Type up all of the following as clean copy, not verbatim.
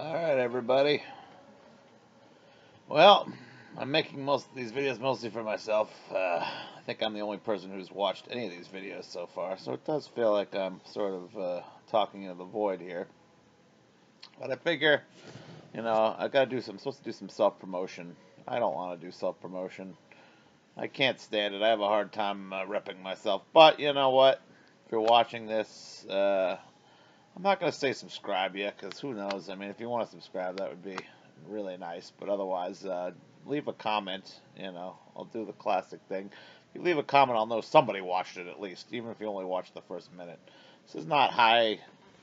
All right, everybody. Well, I'm making most of these videos mostly for myself. I think I'm the only person who's watched any of these videos so far, so it does feel like I'm sort of talking into the void here. But I figure, I gotta do some. I'm supposed to do some self-promotion. I don't want to do self-promotion. I can't stand it. I have a hard time repping myself. But you know what? If you're watching this, I'm not going to say subscribe yet, because who knows? I mean, if you want to subscribe, that would be really nice. But otherwise, leave a comment. I'll do the classic thing. If you leave a comment, I'll know somebody watched it at least, even if you only watched the first minute. This is not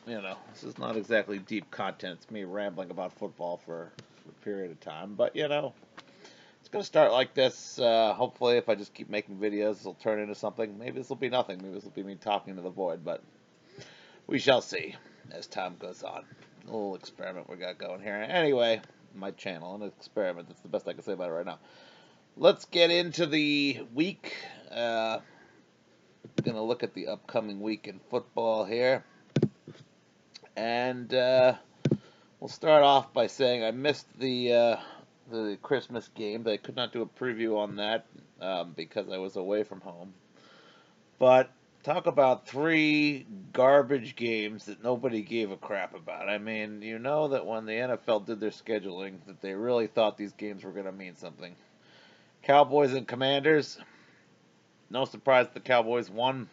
this is not exactly deep content. It's me rambling about football for a period of time. But, it's going to start like this. Hopefully, if I just keep making videos, it'll turn into something. Maybe this will be nothing. Maybe this will be me talking to the void. But we shall see as time goes on. A little experiment we got going here. Anyway, my channel, an experiment. That's the best I can say about it right now. Let's get into the week. Going to look at the upcoming week in football here. And we'll start off by saying I missed the Christmas game. But I could not do a preview on that because I was away from home. But talk about three garbage games that nobody gave a crap about. I mean, you know that when the NFL did their scheduling, that they really thought these games were going to mean something. Cowboys and Commanders. No surprise the Cowboys won.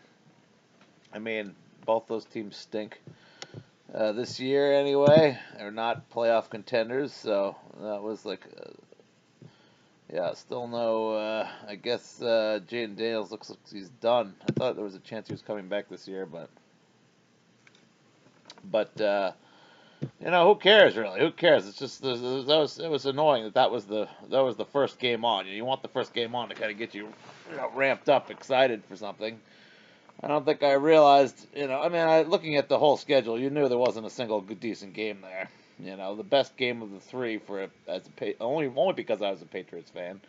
I mean, both those teams stink. This year, anyway, they're not playoff contenders, so that was like... yeah, still no, I guess Jaden Daniels looks like he's done. I thought there was a chance he was coming back this year, but who cares really? Who cares? It's just it was annoying that was the first game on. You want the first game on to kind of get you, ramped up, excited for something. I don't think I realized, looking at the whole schedule, you knew there wasn't a single good, decent game there. The best game of the three only because I was a Patriots fan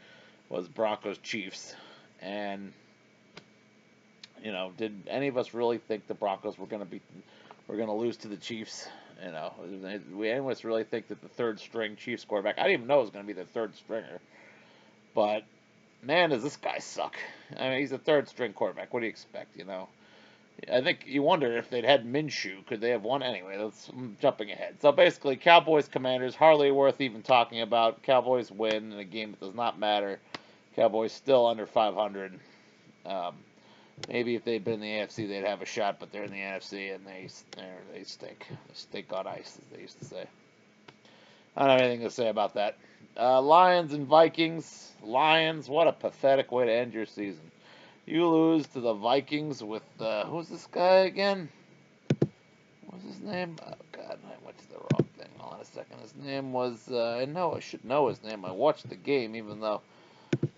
was Broncos Chiefs, and did any of us really think the Broncos were going to lose to the Chiefs? We any of us really think that the third string Chiefs quarterback? I didn't even know it was going to be the third stringer, but man, does this guy suck? I mean, he's a third string quarterback. What do you expect? I think you wonder if they'd had Minshew, could they have won? Anyway, I'm jumping ahead. So basically, Cowboys Commanders, hardly worth even talking about. Cowboys win in a game that does not matter. Cowboys still under 500. Maybe if they'd been in the AFC, they'd have a shot, but they're in the NFC and they stink. They stink on ice, as they used to say. I don't have anything to say about that. Lions and Vikings. Lions, what a pathetic way to end your season. You lose to the Vikings with, who's this guy again? What's his name? Oh, God, I went to the wrong thing. Hold on a second. His name was, I should know his name. I watched the game, even though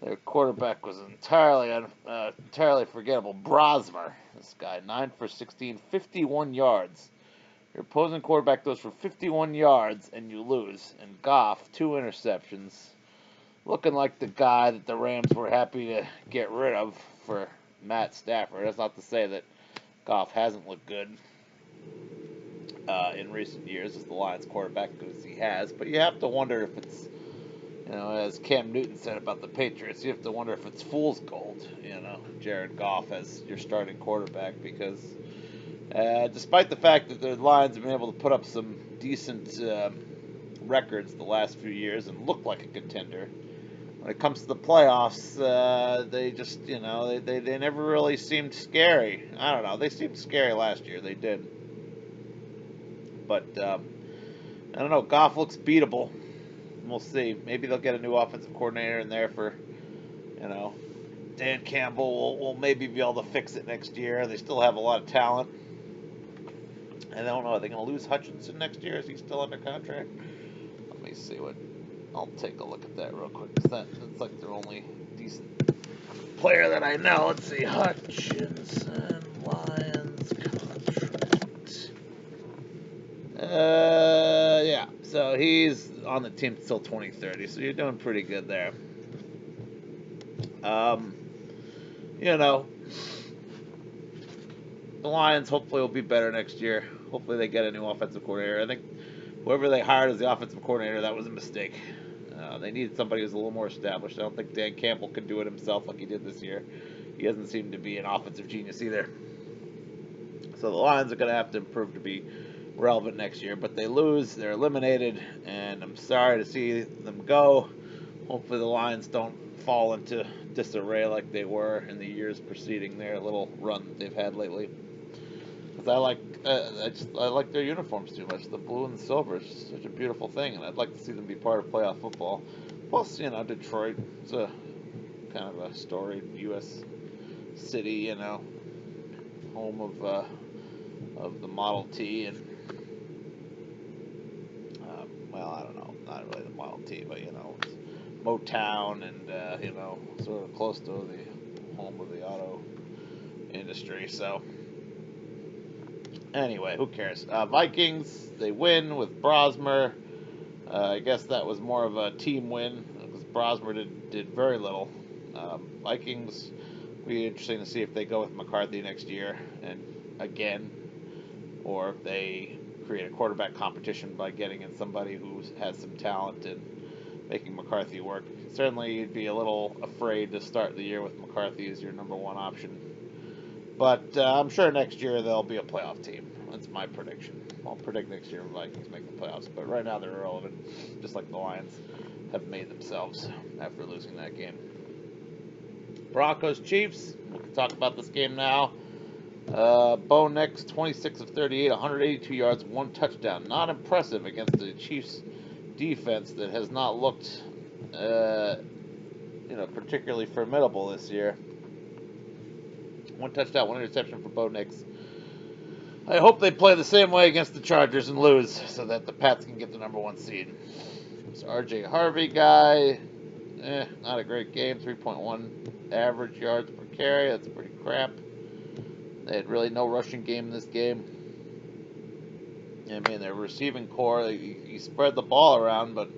their quarterback was entirely forgettable. Brosmer, this guy, 9 for 16, 51 yards. Your opposing quarterback goes for 51 yards, and you lose. And Goff, 2 interceptions. Looking like the guy that the Rams were happy to get rid of for Matt Stafford. That's not to say that Goff hasn't looked good in recent years as the Lions quarterback, because he has. But you have to wonder if it's, as Cam Newton said about the Patriots, you have to wonder if it's fool's gold, Jared Goff as your starting quarterback, because despite the fact that the Lions have been able to put up some decent records the last few years and look like a contender, when it comes to the playoffs, they just, they never really seemed scary. I don't know. They seemed scary last year. They did. But, I don't know. Goff looks beatable. We'll see. Maybe they'll get a new offensive coordinator in there for, Dan Campbell will maybe be able to fix it next year. They still have a lot of talent. I don't know. Are they going to lose Hutchinson next year? Is he still under contract? Let me see what... I'll take a look at that real quick, because that's like their only decent player that I know. Let's see, Hutchinson, Lions contract. Yeah, so he's on the team until 2030, so you're doing pretty good there. The Lions hopefully will be better next year. Hopefully they get a new offensive coordinator. I think whoever they hired as the offensive coordinator, that was a mistake. They needed somebody who's a little more established. I don't think Dan Campbell could do it himself like he did this year. He doesn't seem to be an offensive genius either. So the Lions are going to have to improve to be relevant next year. But they lose, they're eliminated, and I'm sorry to see them go. Hopefully the Lions don't fall into disarray like they were in the years preceding their little run that they've had lately. Because I like their uniforms too much. The blue and the silver is such a beautiful thing, and I'd like to see them be part of playoff football. Plus, Detroit, it's a kind of a storied U.S. city, home of the Model T, and well, I don't know, not really the Model T, but it's Motown, and sort of close to the home of the auto industry. So anyway, who cares? Vikings, they win with Brosmer. I guess that was more of a team win because Brosmer did very little. Vikings, will be interesting to see if they go with McCarthy next year and again, or if they create a quarterback competition by getting in somebody who has some talent and making McCarthy work. Certainly, you'd be a little afraid to start the year with McCarthy as your number one option. But I'm sure next year they'll be a playoff team. That's my prediction. I'll predict next year Vikings make the playoffs. But right now they're irrelevant, just like the Lions have made themselves after losing that game. Broncos Chiefs. We can talk about this game now. Bo Nix, 26 of 38, 182 yards, 1 touchdown. Not impressive against the Chiefs defense that has not looked, particularly formidable this year. 1 touchdown, 1 interception for Bo Nix. I hope they play the same way against the Chargers and lose so that the Pats can get the number 1 seed. This R.J. Harvey guy, not a great game. 3.1 average yards per carry. That's pretty crap. They had really no rushing game in this game. I mean, their receiving core, he spread the ball around, but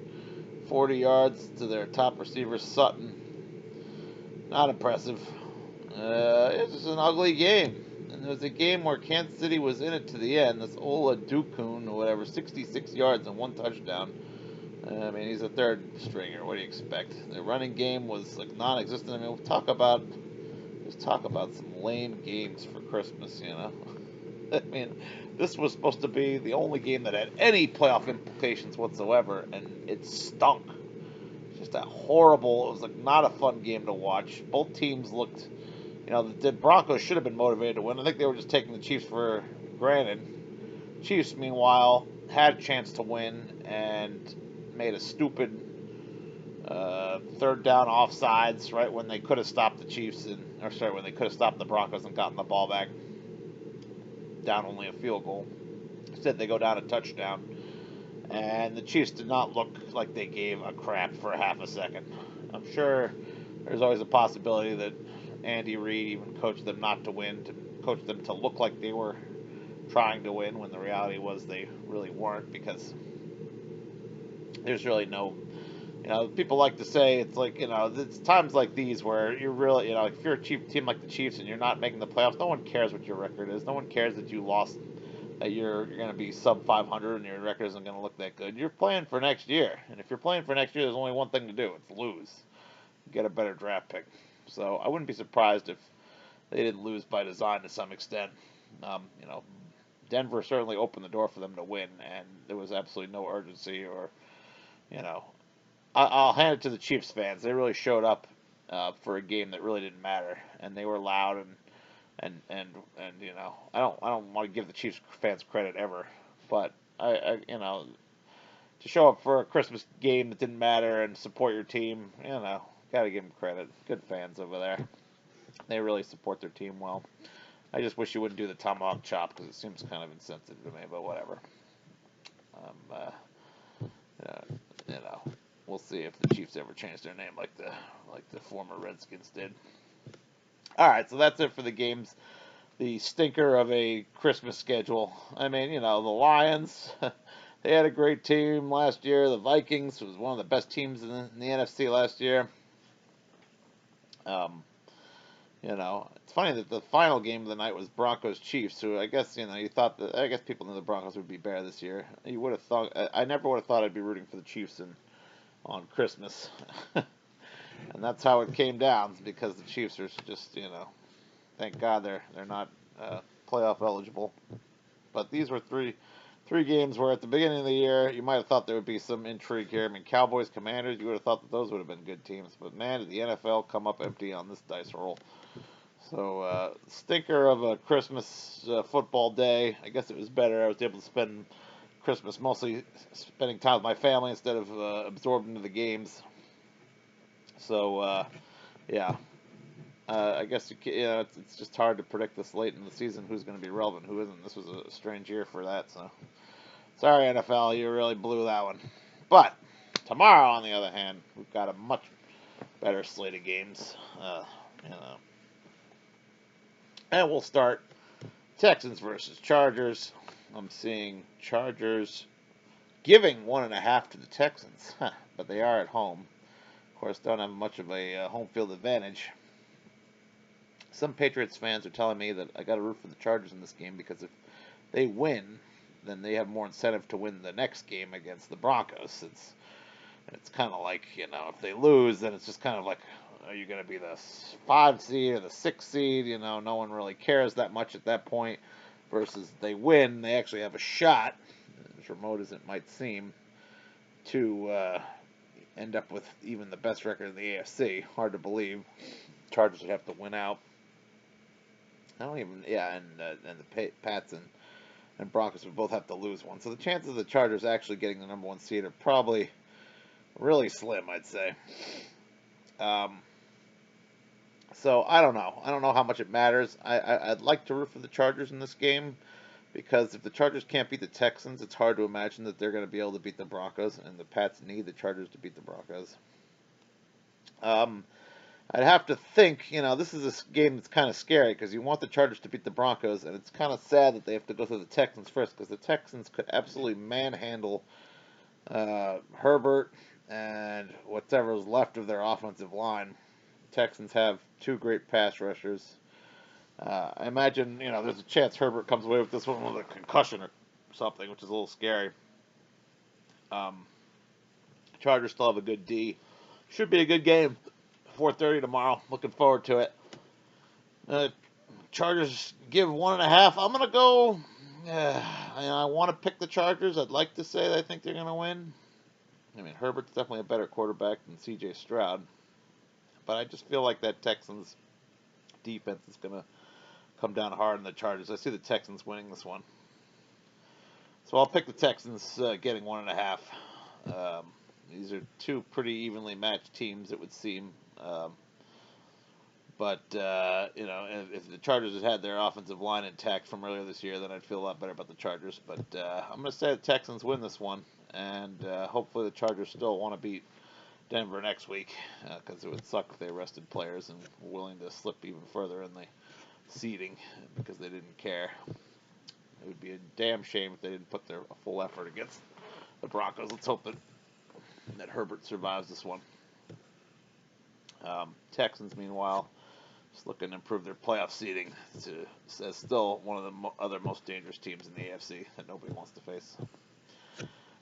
40 yards to their top receiver, Sutton. Not impressive. It's just an ugly game. And it was a game where Kansas City was in it to the end. This Ola Dukun or whatever, 66 yards and 1 touchdown. I mean, he's a third stringer. What do you expect? The running game was like non-existent. I mean, we'll talk about some lame games for Christmas, I mean, this was supposed to be the only game that had any playoff implications whatsoever, and it stunk. Just a horrible, it was like not a fun game to watch. Both teams looked, the Broncos should have been motivated to win. I think they were just taking the Chiefs for granted. Chiefs, meanwhile, had a chance to win and made a stupid third down offsides right when they could have stopped the Chiefs when they could have stopped the Broncos and gotten the ball back down only a field goal. Instead, they go down a touchdown, and the Chiefs did not look like they gave a crap for a half a second. I'm sure there's always a possibility that Andy Reid even coached them not to win, to coach them to look like they were trying to win, when the reality was they really weren't, because there's really no, people like to say it's like, it's times like these where you're really, if you're a team like the Chiefs and you're not making the playoffs, no one cares what your record is. No one cares that you lost, that you're going to be sub 500 and your record isn't going to look that good. You're playing for next year. And if you're playing for next year, there's only one thing to do. It's lose. Get a better draft pick. So I wouldn't be surprised if they didn't lose by design to some extent. Denver certainly opened the door for them to win, and there was absolutely no urgency or, I'll hand it to the Chiefs fans. They really showed up for a game that really didn't matter, and they were loud and I don't want to give the Chiefs fans credit ever, but I to show up for a Christmas game that didn't matter and support your team, gotta give them credit. Good fans over there. They really support their team well. I just wish you wouldn't do the tomahawk chop because it seems kind of insensitive to me, but whatever. We'll see if the Chiefs ever change their name like the former Redskins did. All right, so that's it for the games. The stinker of a Christmas schedule. I mean, the Lions, they had a great team last year. The Vikings was one of the best teams in the NFC last year. It's funny that the final game of the night was Broncos Chiefs. Who I guess you thought that I guess people knew the Broncos would be better this year. You would have thought I never would have thought I'd be rooting for the Chiefs on Christmas, and that's how it came down because the Chiefs are just thank God they're not playoff eligible. But these were three games where at the beginning of the year you might have thought there would be some intrigue here. I mean, Cowboys, Commanders, you would have thought that those would have been good teams. But man, did the NFL come up empty on this dice roll. So, stinker of a Christmas football day. I guess it was better. I was able to spend Christmas mostly spending time with my family instead of absorbed into the games. So, yeah. I guess it's just hard to predict this late in the season who's going to be relevant, who isn't. This was a strange year for that. So, sorry NFL, you really blew that one. But tomorrow, on the other hand, we've got a much better slate of games. You know, and we'll start Texans versus Chargers. I'm seeing Chargers giving 1.5 to the Texans, but they are at home. Of course, don't have much of a home field advantage. Some Patriots fans are telling me that I got to root for the Chargers in this game because if they win, then they have more incentive to win the next game against the Broncos. It's kind of like if they lose, then it's just kind of like, are you going to be the 5 seed or the 6 seed? No one really cares that much at that point. Versus they win, they actually have a shot, as remote as it might seem, to end up with even the best record in the AFC. Hard to believe. Chargers would have to win out. I don't even, yeah, and the Pats and Broncos would both have to lose one. So the chances of the Chargers actually getting the number 1 seed are probably really slim, I'd say. So I don't know. I don't know how much it matters. I'd like to root for the Chargers in this game because if the Chargers can't beat the Texans, it's hard to imagine that they're going to be able to beat the Broncos, and the Pats need the Chargers to beat the Broncos. I'd have to think, this is a game that's kind of scary because you want the Chargers to beat the Broncos, and it's kind of sad that they have to go through the Texans first because the Texans could absolutely manhandle Herbert and whatever's left of their offensive line. Texans have 2 great pass rushers. I imagine, there's a chance Herbert comes away with this one with a concussion or something, which is a little scary. Chargers still have a good D. Should be a good game. 4:30 tomorrow. Looking forward to it. Chargers give 1.5. I'm gonna go. I want to pick the Chargers. I'd like to say that I think they're gonna win. I mean, Herbert's definitely a better quarterback than C.J. Stroud, but I just feel like that Texans defense is gonna come down hard on the Chargers. I see the Texans winning this one, so I'll pick the Texans getting 1.5. These are 2 pretty evenly matched teams, it would seem. But if the Chargers had had their offensive line intact from earlier this year, then I'd feel a lot better about the Chargers. But I'm going to say the Texans win this one, and hopefully the Chargers still want to beat Denver next week, because it would suck if they rested players and were willing to slip even further in the seeding because they didn't care. It would be a damn shame if they didn't put their full effort against the Broncos. Let's hope that Herbert survives this one. Texans, meanwhile, just looking to improve their playoff seeding as still one of the other most dangerous teams in the AFC that nobody wants to face.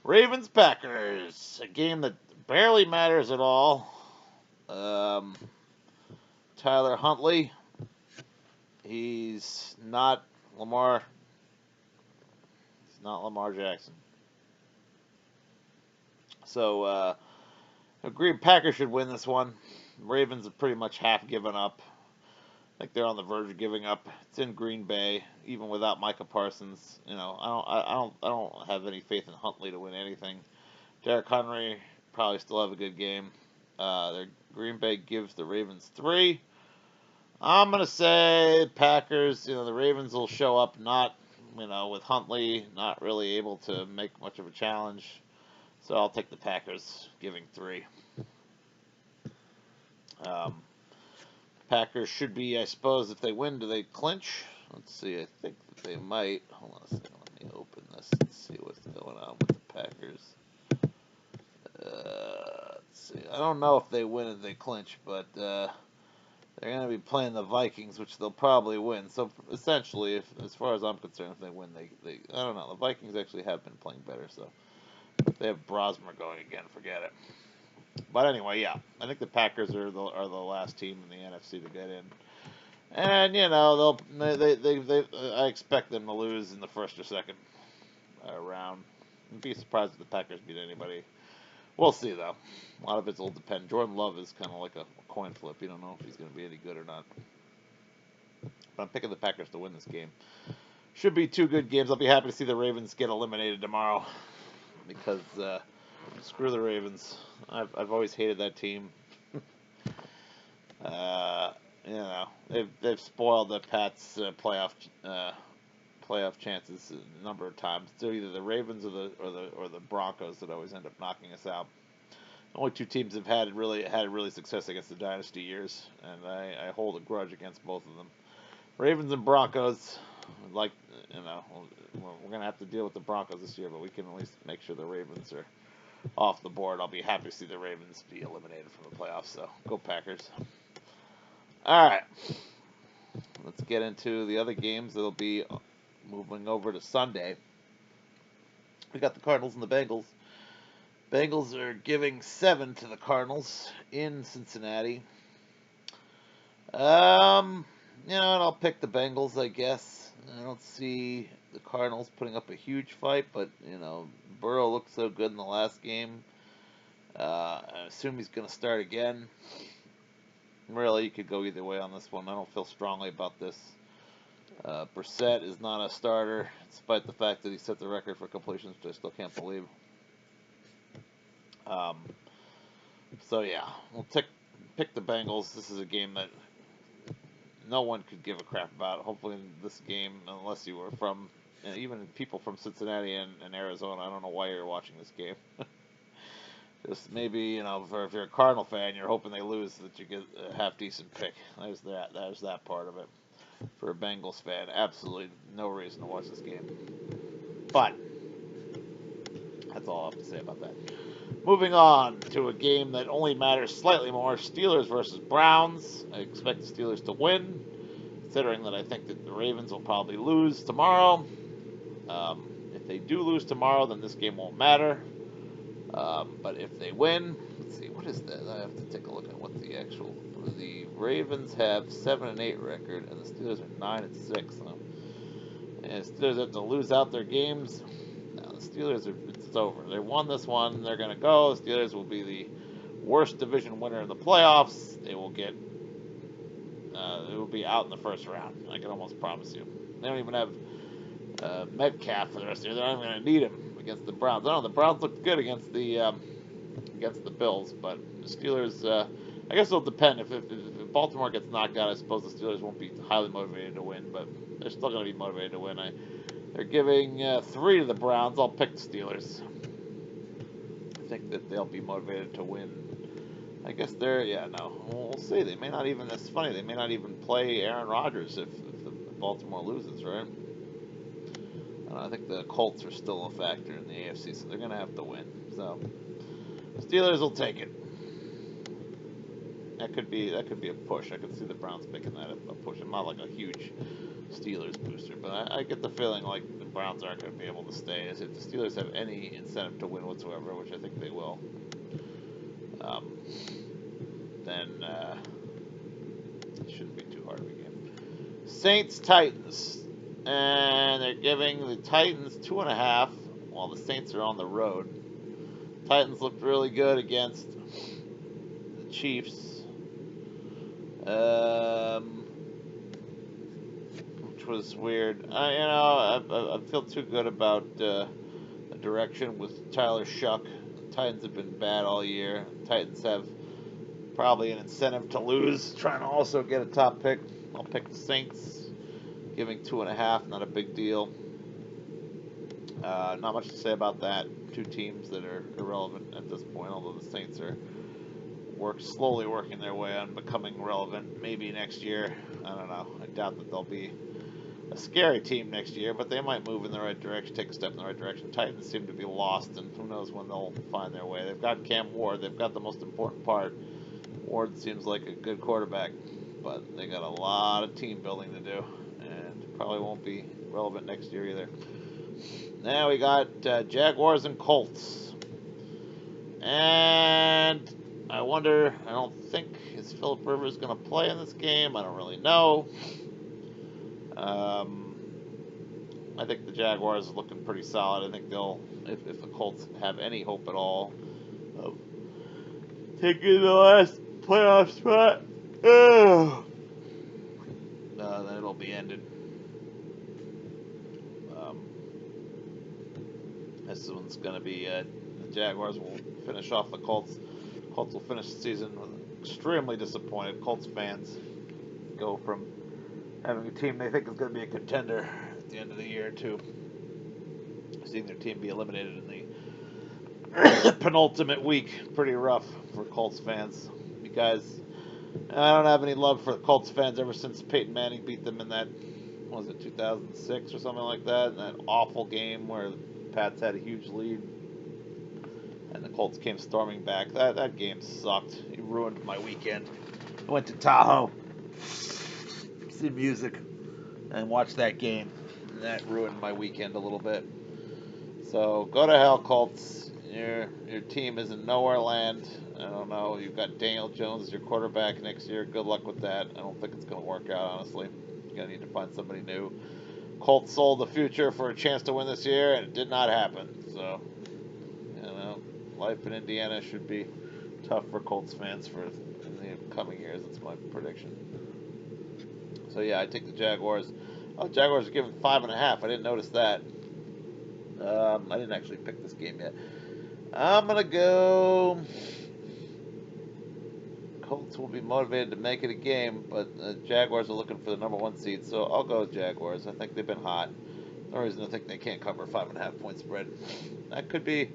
Ravens-Packers, a game that barely matters at all. Tyler Huntley, he's not Lamar Jackson. So, Green Packers should win this one. Ravens have pretty much half given up. Like they're on the verge of giving up. It's in Green Bay, even without Micah Parsons. I don't have any faith in Huntley to win anything. Derrick Henry probably still have a good game. Green Bay gives the Ravens 3. I'm gonna say Packers. The Ravens will show up not, with Huntley not really able to make much of a challenge. So I'll take the Packers giving 3. Packers should be, I suppose, if they win, do they clinch? Let's see, I think that they might. Hold on a second, let me open this and see what's going on with the Packers. Let's see, I don't know if they win if they clinch, but They're going to be playing the Vikings, which they'll probably win. So essentially, as far as I'm concerned, if they win, they I don't know. The Vikings actually have been playing better, so if they have Brosmer going again, forget it. But anyway, yeah, I think the Packers are the last team in the NFC to get in, and you know I expect them to lose in the first or second round. I'd be surprised if the Packers beat anybody. We'll see though. A lot of it will depend. Jordan Love is kind of like a coin flip. You don't know if he's going to be any good or not. But I'm picking the Packers to win this game. Should be two good games. I'll be happy to see the Ravens get eliminated tomorrow because screw the Ravens. I've always hated that team. You know, they've spoiled the Pats' playoff chances a number of times. So either the Ravens or the Broncos that always end up knocking us out. Only two teams have had really success against the dynasty years, and I hold a grudge against both of them. Ravens and Broncos, like we're gonna have to deal with the Broncos this year, but we can at least make sure the Ravens are off the board. I'll be happy to see the Ravens be eliminated from the playoffs. So go Packers. All right, let's get into the other games that'll be moving over to Sunday. We got the Cardinals and the Bengals. Bengals are giving 7 to the Cardinals in Cincinnati. And I'll pick the Bengals, I guess. I don't see the Cardinals putting up a huge fight, but, Burrow looked so good in the last game. I assume he's going to start again. Really, you could go either way on this one. I don't feel strongly about this. Brissett is not a starter, despite the fact that he set the record for completions, which I still can't believe. So yeah, we'll pick the Bengals. This is a game that no one could give a crap about. Hopefully in this game, unless you were from, even people from Cincinnati and Arizona, I don't know why you're watching this game. Just maybe, if you're a Cardinal fan, you're hoping they lose so that you get a half-decent pick. There's that part of it. For a Bengals fan, absolutely no reason to watch this game. But that's all I have to say about that. Moving on to a game that only matters slightly more, Steelers versus Browns. I expect the Steelers to win, considering that I think that the Ravens will probably lose tomorrow. If they do lose tomorrow, then this game won't matter. But if they win, let's see, what is that? I have to take a look at what the actual... The Ravens have 7-8 record, and the Steelers are 9-6. And the Steelers have to lose out their games. Now, the Steelers it's over. They won this one. They're going to go. The Steelers will be the worst division winner in the playoffs. They will get... they will be out in the first round. I can almost promise you. They don't even have Metcalf for the rest of the year. They're not even going to need him against the Browns. I don't know. The Browns looked good against the Bills, but the Steelers... I guess it'll depend. If Baltimore gets knocked out, I suppose the Steelers won't be highly motivated to win, but they're still going to be motivated to win. They're giving 3 to the Browns. I'll pick the Steelers. I think that they'll be motivated to win. I guess we'll see. They may not even, that's funny, they may not even play Aaron Rodgers if Baltimore loses, right? I think the Colts are still a factor in the AFC, so they're going to have to win. So, Steelers will take it. That could be a push. I could see the Browns making that a push. I'm not like a huge Steelers booster, but I get the feeling like the Browns aren't going to be able to stay. As if the Steelers have any incentive to win whatsoever, which I think they will, then it shouldn't be too hard of a game. Saints-Titans. And they're giving the Titans 2.5 while the Saints are on the road. Titans looked really good against the Chiefs. Which was weird. I feel too good about the direction with Tyler Shuck. The Titans have been bad all year. The Titans have probably an incentive to lose, trying to also get a top pick. I'll pick the Saints, giving 2.5, not a big deal. Not much to say about that. Two teams that are irrelevant at this point, although the Saints are slowly working their way on becoming relevant. Maybe next year. I don't know. I doubt that they'll be a scary team next year, but they might move in the right direction, take a step in the right direction. Titans seem to be lost, and who knows when they'll find their way. They've got Cam Ward. They've got the most important part. Ward seems like a good quarterback, but they got a lot of team building to do, and probably won't be relevant next year either. Now we got Jaguars and Colts. And I wonder, I don't think, is Philip Rivers going to play in this game? I don't really know. I think the Jaguars are looking pretty solid. I think they'll, if the Colts have any hope at all of taking the last playoff spot, then it'll be ended. This one's going to be, the Jaguars will finish off the Colts. Colts will finish the season with extremely disappointed. Colts fans go from having a team they think is going to be a contender at the end of the year to seeing their team be eliminated in the penultimate week. Pretty rough for Colts fans. Because I don't have any love for the Colts fans ever since Peyton Manning beat them in that, what was it, 2006 or something like that? In that awful game where the Pats had a huge lead and the Colts came storming back. That game sucked. It ruined my weekend. I went to Tahoe, see music, and watched that game. And that ruined my weekend a little bit. So go to hell, Colts. Your team is in nowhere land. I don't know. You've got Daniel Jones as your quarterback next year. Good luck with that. I don't think it's going to work out, honestly. You're going to need to find somebody new. Colts sold the future for a chance to win this year, and it did not happen. So, life in Indiana should be tough for Colts fans in the coming years. That's my prediction. So, yeah, I take the Jaguars. Oh, Jaguars are given 5.5. I didn't notice that. I didn't actually pick this game yet. I'm going to go... Colts will be motivated to make it a game, but the Jaguars are looking for the number 1 seed, so I'll go Jaguars. I think they've been hot. No reason to think they can't cover 5.5 point spread. That could be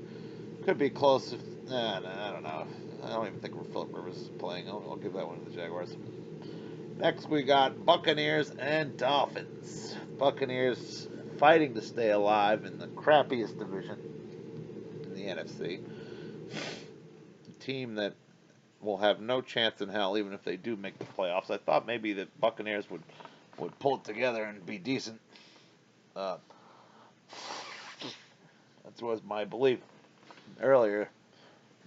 close. I don't know. I don't even think Philip Rivers is playing. I'll give that one to the Jaguars. Next, we got Buccaneers and Dolphins. Buccaneers fighting to stay alive in the crappiest division in the NFC. A team that will have no chance in hell, even if they do make the playoffs. I thought maybe the Buccaneers would pull it together and be decent. That was my belief earlier.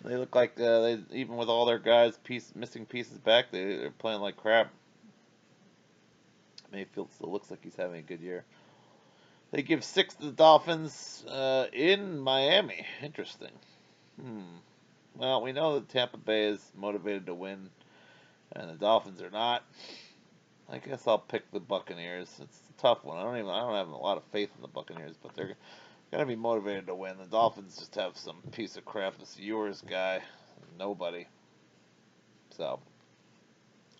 They look like they, even with all their guys missing pieces back, they're playing like crap. Mayfield still looks like he's having a good year. They give 6 to the Dolphins in Miami. Interesting. Well, we know that Tampa Bay is motivated to win, and the Dolphins are not. I guess I'll pick the Buccaneers. It's a tough one. I don't have a lot of faith in the Buccaneers, but they're gonna be motivated to win. The Dolphins just have some piece of crap. This Ewers guy, nobody. So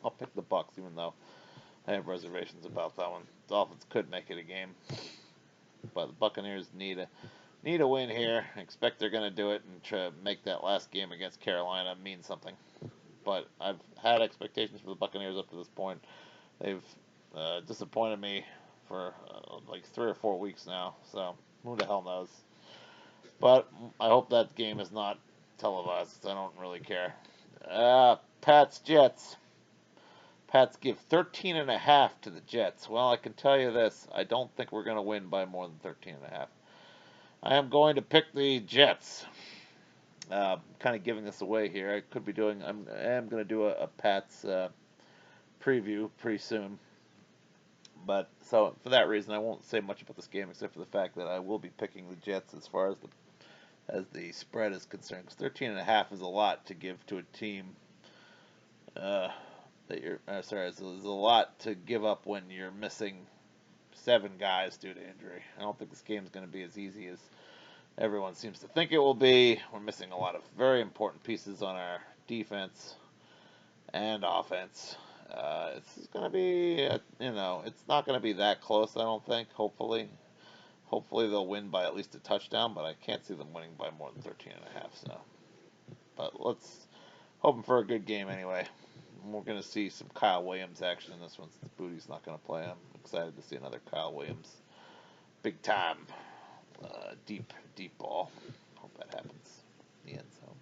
I'll pick the Bucs, even though I have reservations about that one. Dolphins could make it a game, but the Buccaneers need a win here. I expect they're going to do it and try to make that last game against Carolina mean something. But I've had expectations for the Buccaneers up to this point. They've disappointed me for like 3 or 4 weeks now, so who the hell knows. But I hope that game is not televised. I don't really care. Pats, Jets. Pats give 13.5 to the Jets. Well, I can tell you this. I don't think we're going to win by more than 13.5. I am going to pick the Jets. Kind of giving this away here. I am going to do a Pats preview pretty soon. But so for that reason, I won't say much about this game except for the fact that I will be picking the Jets as far as the spread is concerned. Because 13.5 is a lot to give to a team. It's a lot to give up when you're missing 7 guys due to injury. I don't think this game is going to be as easy as everyone seems to think it will be. We're missing a lot of very important pieces on our defense and offense. It's going to be, it's not going to be that close, I don't think, hopefully. Hopefully they'll win by at least a touchdown, but I can't see them winning by more than 13.5, so. But let's hoping for a good game anyway. We're going to see some Kyle Williams action in this one since Booty's not going to play. I'm excited to see another Kyle Williams. Big time. Deep ball. Hope that happens in the end zone.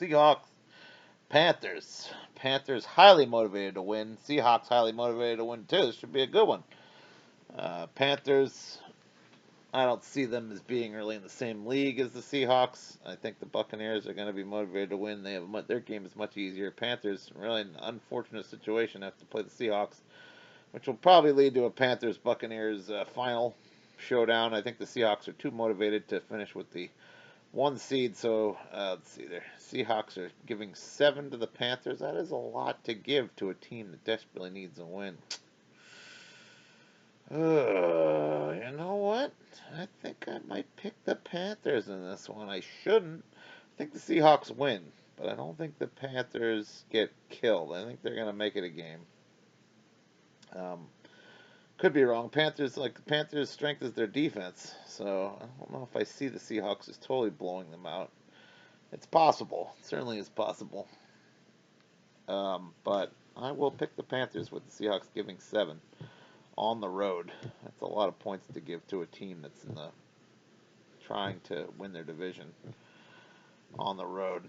Seahawks Panthers. Panthers highly motivated to win. Seahawks highly motivated to win too. This should be a good one. Panthers, I don't see them as being really in the same league as the Seahawks. I think the Buccaneers are going to be motivated to win. Their game is much easier. Panthers really an unfortunate situation have to play the Seahawks, which will probably lead to a Panthers Buccaneers final showdown. I think the Seahawks are too motivated to finish with the 1 seed. So let's see there. Seahawks are giving 7 to the Panthers. That is a lot to give to a team that desperately needs a win. You know what? I think I might pick the Panthers in this one. I shouldn't. I think the Seahawks win, but I don't think the Panthers get killed. I think they're going to make it a game. Could be wrong. Panthers' strength is their defense, so I don't know if I see the Seahawks as totally blowing them out. It's possible. It certainly is possible. But I will pick the Panthers with the Seahawks giving 7 on the road. That's a lot of points to give to a team that's trying to win their division on the road.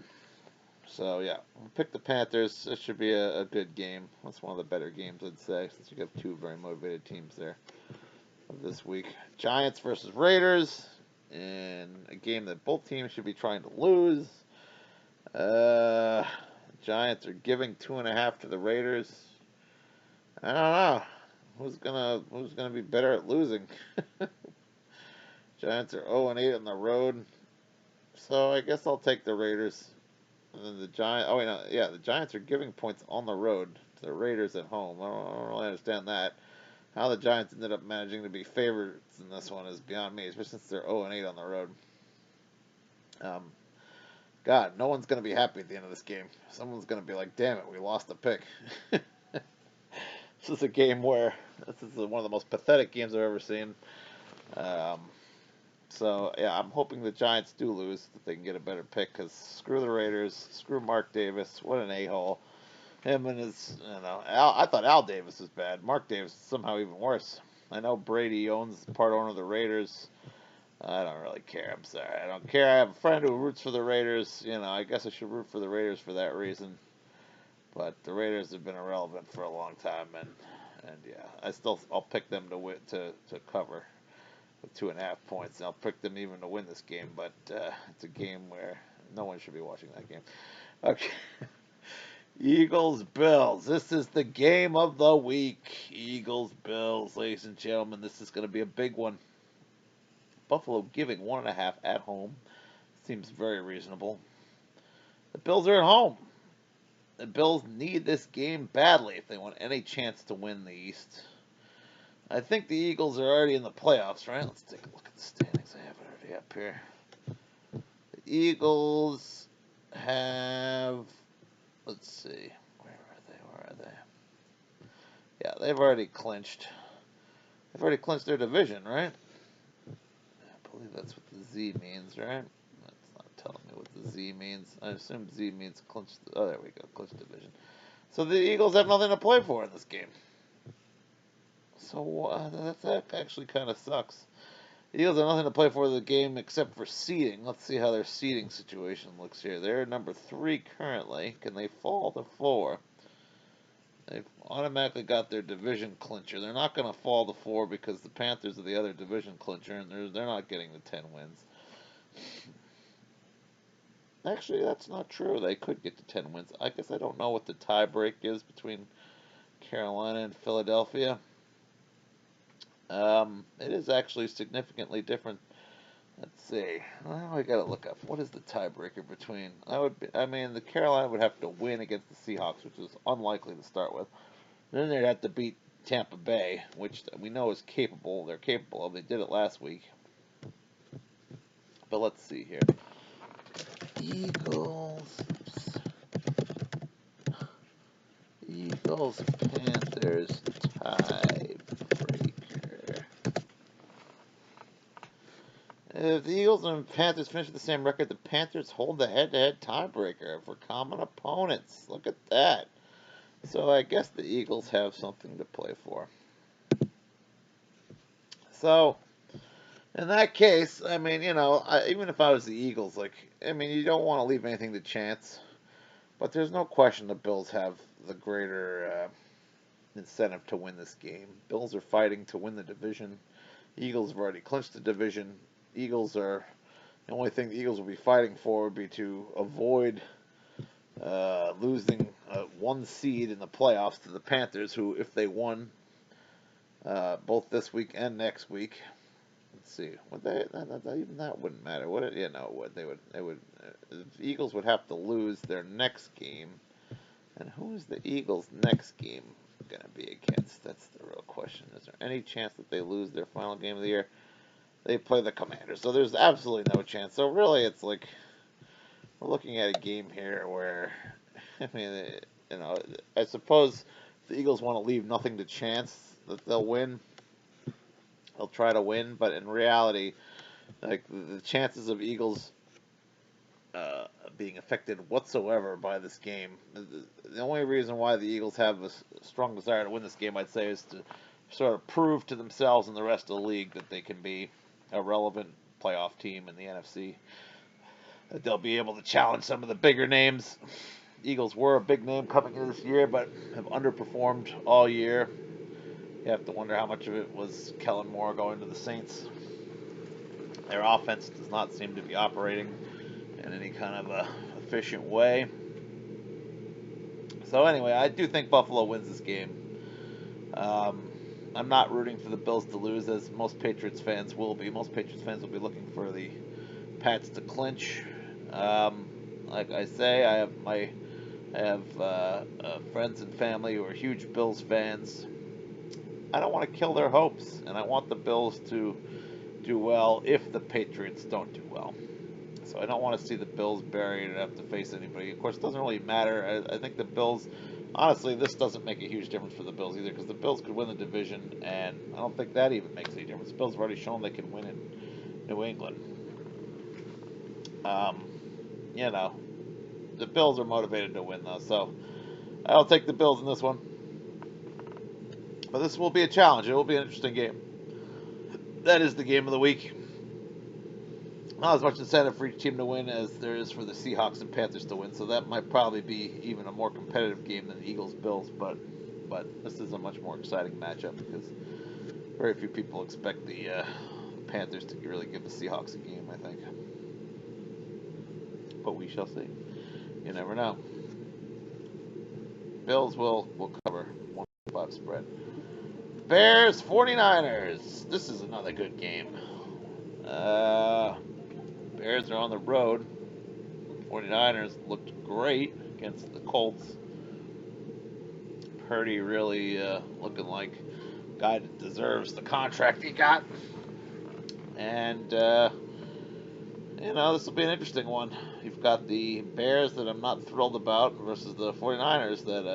So yeah, we'll pick the Panthers. This should be a good game. That's one of the better games, I'd say, since you have 2 very motivated teams there of this week. Giants versus Raiders, in a game that both teams should be trying to lose. Giants are giving 2.5 to the Raiders. I don't know. Who's gonna be better at losing? Giants are 0-8 on the road, so I guess I'll take the Raiders. And then the Giants. Oh wait, no, yeah, the Giants are giving points on the road to the Raiders at home. I don't really understand that. How the Giants ended up managing to be favorites in this one is beyond me, especially since they're 0-8 on the road. God, no one's gonna be happy at the end of this game. Someone's gonna be like, "Damn it, we lost the pick." This is a game where this is one of the most pathetic games I've ever seen. So yeah, I'm hoping the Giants do lose, that they can get a better pick. Because screw the Raiders, screw Mark Davis. What an a-hole! Him and his, I thought Al Davis was bad. Mark Davis is somehow even worse. I know Brady part owner of the Raiders. I don't really care. I'm sorry, I don't care. I have a friend who roots for the Raiders. I guess I should root for the Raiders for that reason. But the Raiders have been irrelevant for a long time, and yeah, I'll pick them to cover with 2.5 points. And I'll pick them even to win this game, but it's a game where no one should be watching that game. Okay. Eagles Bills. This is the game of the week. Eagles Bills, ladies and gentlemen. This is going to be a big one. Buffalo giving 1.5 at home seems very reasonable. The Bills are at home. The Bills need this game badly if they want any chance to win the East. I think the Eagles are already in the playoffs, right? Let's take a look at the standings. I have it already up here. The Eagles have, let's see, where are they? Yeah, they've already clinched. They've already clinched their division, right? I believe that's what the Z means, right? That's not telling me what the Z means. I assume Z means clinch. Oh, there we go, clinch division. So the Eagles have nothing to play for in this game. So that actually kind of sucks. The Eagles have nothing to play for the game except for seeding. Let's see how their seeding situation looks here. They're number 3 currently. Can they fall to 4? They've automatically got their division clincher. They're not going to fall to 4 because the Panthers are the other division clincher, and they're not getting the 10 wins. Actually, that's not true. They could get to 10 wins. I guess I don't know what the tie break is between Carolina and Philadelphia. It is actually significantly different. Let's see. Well, I gotta look up. What is the tiebreaker between? The Carolina would have to win against the Seahawks, which is unlikely to start with. Then they'd have to beat Tampa Bay, which we know is capable. They're capable of. They did it last week. But let's see here. Eagles, Panthers, tiebreaker. If the Eagles and Panthers finish with the same record, the Panthers hold the head-to-head tiebreaker for common opponents. Look at that. So I guess the Eagles have something to play for. So, in that case, even if I was the Eagles, you don't want to leave anything to chance. But there's no question the Bills have the greater incentive to win this game. Bills are fighting to win the division. Eagles have already clinched the division. Eagles are the only thing the Eagles will be fighting for would be to avoid losing one seed in the playoffs to the Panthers, who, if they won both this week and next week, let's see, would they? Even that wouldn't matter, would it? Yeah, no, it would. They would. The Eagles would have to lose their next game, and who is the Eagles' next game going to be against? That's the real question. Is there any chance that they lose their final game of the year? They play the Commanders, so there's absolutely no chance. So really, it's like we're looking at a game here where, I mean, I suppose if the Eagles want to leave nothing to chance that they'll win, they'll try to win. But in reality, like the chances of Eagles being affected whatsoever by this game, the only reason why the Eagles have a strong desire to win this game, I'd say, is to sort of prove to themselves and the rest of the league that they can be a relevant playoff team in the NFC. That they'll be able to challenge some of the bigger names. Eagles were a big name coming into this year, but have underperformed all year. You have to wonder how much of it was Kellen Moore going to the Saints. Their offense does not seem to be operating in any kind of a efficient way. So anyway, I do think Buffalo wins this game. I'm not rooting for the Bills to lose, as most Patriots fans will be. Most Patriots fans will be looking for the Pats to clinch. Like I say, I have friends and family who are huge Bills fans. I don't want to kill their hopes, and I want the Bills to do well if the Patriots don't do well. So I don't want to see the Bills buried and have to face anybody. Of course, it doesn't really matter. I think the Bills, honestly, this doesn't make a huge difference for the Bills either, because the Bills could win the division, and I don't think that even makes any difference. The Bills have already shown they can win in New England. You know, the Bills are motivated to win, though, so I'll take the Bills in this one. But this will be a challenge. It will be an interesting game. That is the game of the week. Not as much incentive for each team to win as there is for the Seahawks and Panthers to win, so that might probably be even a more competitive game than the Eagles-Bills, but this is a much more exciting matchup because very few people expect the Panthers to really give the Seahawks a game, I think. But we shall see. You never know. Bills will cover 1.5 spread. Bears 49ers. This is another good game. Bears are on the road. 49ers looked great against the Colts. Purdy really looking like a guy that deserves the contract he got. And, this will be an interesting one. You've got the Bears that I'm not thrilled about versus the 49ers that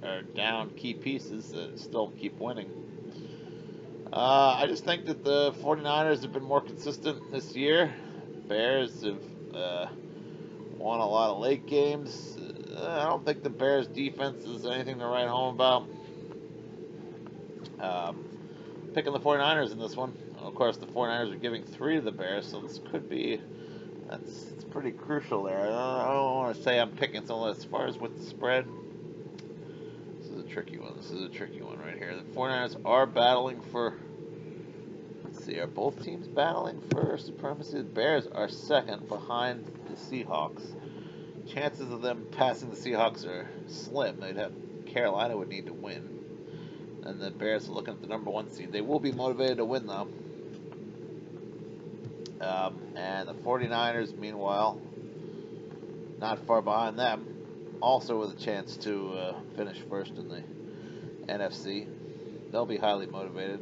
are down key pieces that still keep winning. I just think that the 49ers have been more consistent this year. Bears have won a lot of late games. I don't think the Bears' defense is anything to write home about. Picking the 49ers in this one. Of course, the 49ers are giving 3 to the Bears, so this could be... It's pretty crucial there. I don't want to say I'm picking someone as far as with the spread. This is a tricky one. This is a tricky one right here. The 49ers are battling for... Let's see, are both teams battling for supremacy? The Bears are second behind the Seahawks. Chances of them passing the Seahawks are slim. Carolina would need to win. And the Bears are looking at the number 1 seed. They will be motivated to win, though. And the 49ers, meanwhile, not far behind them, also with a chance to finish first in the NFC. They'll be highly motivated.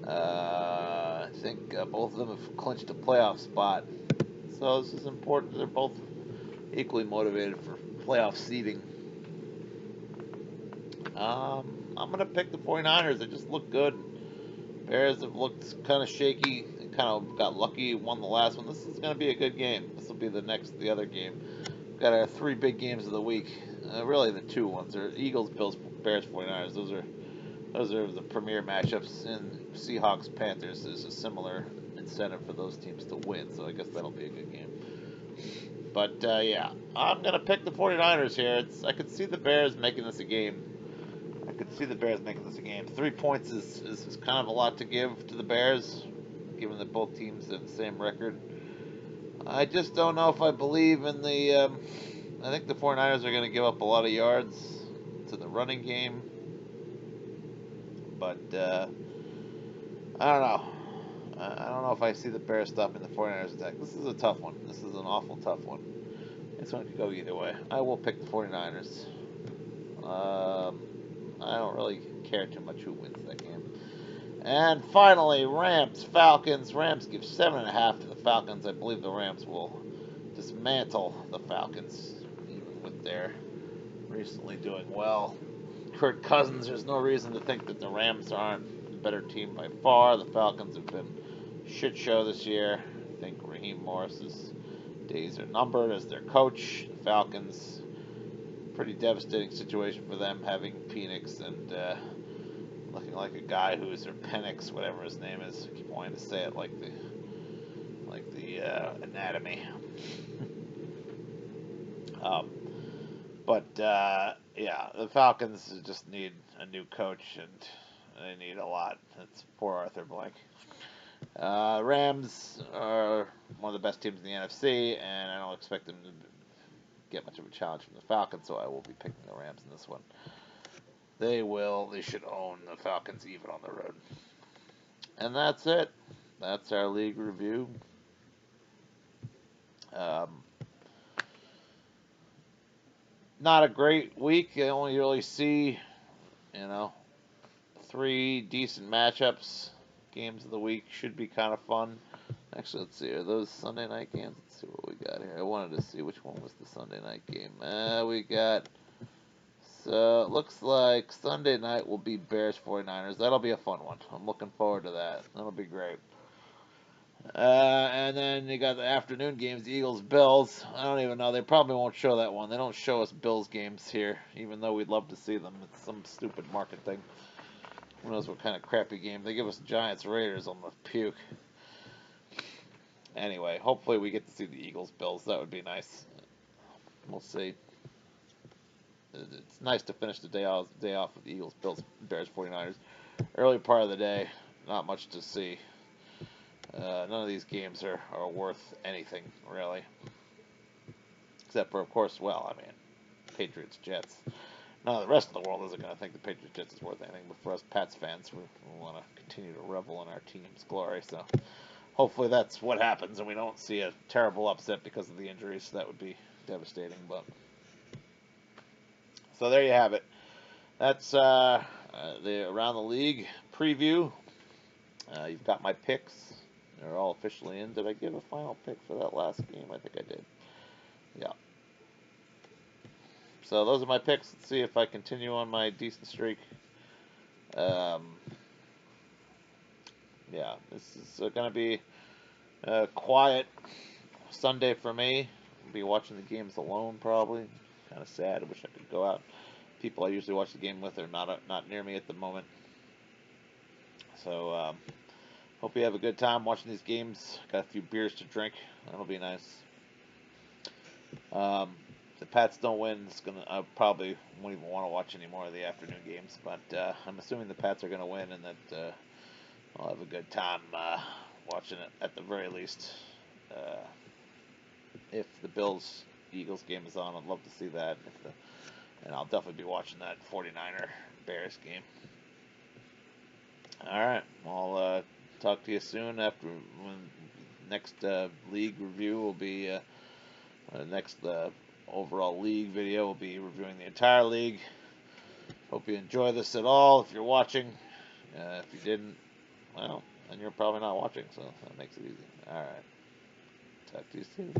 I think both of them have clinched a playoff spot. So this is important. They're both equally motivated for playoff seeding. I'm going to pick the 49ers. They just look good. Bears have looked kind of shaky and kind of got lucky, won the last one. This is going to be a good game. This will be the other game. We've got our 3 big games of the week. Really, the 2 ones are Eagles, Bills, Bears, 49ers. Those are the premier matchups. And Seahawks, Panthers is a similar incentive for those teams to win. So I guess that'll be a good game. Yeah, I'm going to pick the 49ers here. I could see the Bears making this a game. I could see the Bears making this a game. 3 points is kind of a lot to give to the Bears, given that both teams have the same record. I just don't know if I believe in the... I think the 49ers are going to give up a lot of yards to the running game. But I don't know. I don't know if I see the Bears stopping the 49ers attack. This is a tough one. This is an awful tough one. This one could go either way. I will pick the 49ers. I don't really care too much who wins that game. And finally, Rams, Falcons. Rams give 7.5 to the Falcons. I believe the Rams will dismantle the Falcons, even with their recently doing well. Kirk Cousins, there's no reason to think that the Rams aren't the better team by far. The Falcons have been a shit show this year. I think Raheem Morris's days are numbered as their coach. The Falcons, pretty devastating situation for them, having Penix and looking like a guy who's, or Penix, whatever his name is. I keep wanting to say it like the anatomy. Yeah, the Falcons just need a new coach, and they need a lot. That's poor Arthur Blank. Rams are one of the best teams in the NFC, and I don't expect them to get much of a challenge from the Falcons, so I will be picking the Rams in this one. They should own the Falcons even on the road. And that's it. That's our league review. Not a great week. I only really see, 3 decent matchups. Games of the week should be kind of fun. Actually, let's see. Are those Sunday night games? Let's see what we got here. I wanted to see which one was the Sunday night game. We got... So, it looks like Sunday night will be Bears 49ers. That'll be a fun one. I'm looking forward to that. That'll be great. And then you got the afternoon games, the Eagles, Bills. I don't even know. They probably won't show that one. They don't show us Bills games here, even though we'd love to see them. It's some stupid market thing. Who knows what kind of crappy game. They give us Giants, Raiders on the puke. Anyway, hopefully we get to see the Eagles, Bills. That would be nice. We'll see. It's nice to finish the day off with the Eagles, Bills, Bears, 49ers. Early part of the day, not much to see. None of these games are worth anything, really. Except for, of course, Patriots, Jets. Now, the rest of the world isn't going to think the Patriots, Jets is worth anything. But for us Pats fans, we want to continue to revel in our team's glory. So, hopefully that's what happens and we don't see a terrible upset because of the injuries. That would be devastating. So there you have it. That's the Around the League preview. You've got my picks. They're all officially in. Did I give a final pick for that last game? I think I did. Yeah. So those are my picks. Let's see if I continue on my decent streak. Yeah, this is going to be a quiet Sunday for me. I'll be watching the games alone, probably. Kind of sad. I wish I could go out. People I usually watch the game with are not near me at the moment. So, hope you have a good time watching these games. Got a few beers to drink. That'll be nice. If the Pats don't win, I probably won't even want to watch any more of the afternoon games. But I'm assuming the Pats are going to win and that I'll have a good time watching it at the very least. If the Bills-Eagles game is on, I'd love to see that. And I'll definitely be watching that 49er-Bears game. All right. I'll talk to you soon when next league review will be next overall league video will be reviewing the entire league. Hope you enjoy this at all. If you're watching, if you didn't, well, then you're probably not watching, so that makes it easy. All right. Talk to you soon.